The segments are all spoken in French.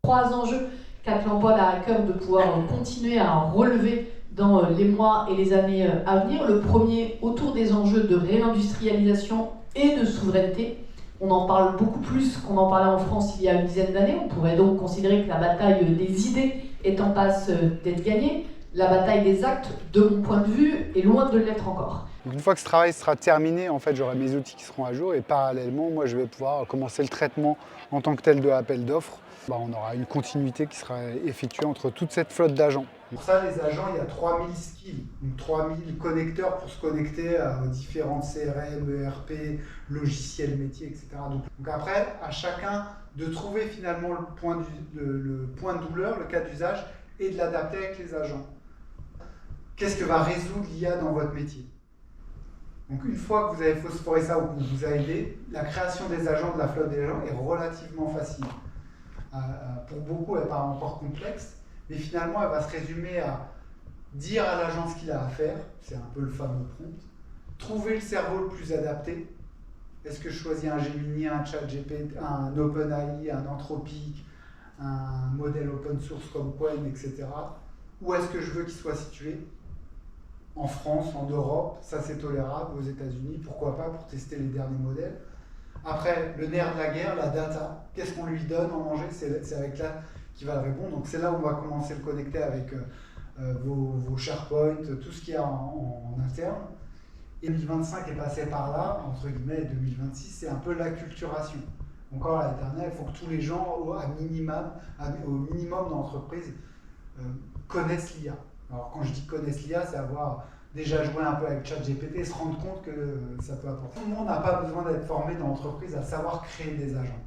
3 enjeux qu'Atlampol a à cœur de pouvoir continuer à relever dans les mois et les années à venir. Le premier, autour des enjeux de réindustrialisation et de souveraineté. On en parle beaucoup plus qu'on en parlait en France il y a une dizaine d'années. On pourrait donc considérer que la bataille des idées est en passe d'être gagnée. La bataille des actes, de mon point de vue, est loin de l'être encore. Une fois que ce travail sera terminé, en fait, j'aurai mes outils qui seront à jour et parallèlement, moi, je vais pouvoir commencer le traitement en tant que tel de l'appel d'offres. On aura une continuité qui sera effectuée entre toute cette flotte d'agents. Pour ça, les agents, il y a 3000 skills, donc 3000 connecteurs pour se connecter aux différentes CRM, ERP, logiciels métiers, etc. Donc après, à chacun de trouver finalement le point de douleur, le cas d'usage, et de l'adapter avec les agents. Qu'est-ce que va résoudre l'IA dans votre métier? Donc une fois que vous avez phosphoré ça ou qu'on vous a aidé, la création des agents, de la flotte des agents est relativement facile. Pour beaucoup, elle paraît encore complexe, mais finalement, elle va se résumer à dire à l'agent ce qu'il a à faire, c'est un peu le fameux prompt, trouver le cerveau le plus adapté. Est-ce que je choisis un Gemini, un ChatGPT, un OpenAI, un Anthropic, un modèle open source comme Qwen, etc. Où est-ce que je veux qu'il soit situé? En France, en Europe, ça c'est tolérable, aux États-Unis, pourquoi pas, pour tester les derniers modèles. Après, le nerf de la guerre, la data, qu'est-ce qu'on lui donne en manger? C'est avec là qu'il va le répondre. Donc c'est là où on va commencer à le connecter avec vos SharePoint, tout ce qu'il y a en interne. Et 2025 est passé par là, entre guillemets, et 2026, c'est un peu l'acculturation. Encore l'année dernière, il faut que tous les gens, au minimum d'entreprises, connaissent l'IA. Alors quand je dis connaissent l'IA, c'est avoir déjà joué un peu avec ChatGPT et se rendre compte que ça peut apporter. Tout le monde n'a pas besoin d'être formé dans l'entreprise à savoir créer des agents.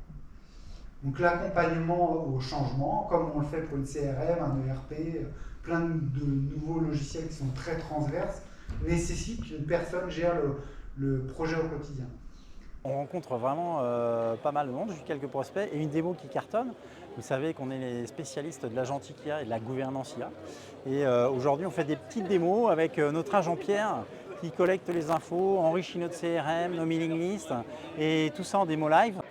Donc l'accompagnement au changement, comme on le fait pour une CRM, un ERP, plein de nouveaux logiciels qui sont très transverses, nécessite qu'une personne gère le projet au quotidien. On rencontre vraiment pas mal de monde, j'ai eu quelques prospects et une démo qui cartonne. Vous savez qu'on est les spécialistes de l'agentique IA et de la gouvernance IA. Et aujourd'hui, on fait des petites démos avec notre agent Pierre qui collecte les infos, enrichit notre CRM, nos mailing lists et tout ça en démo live.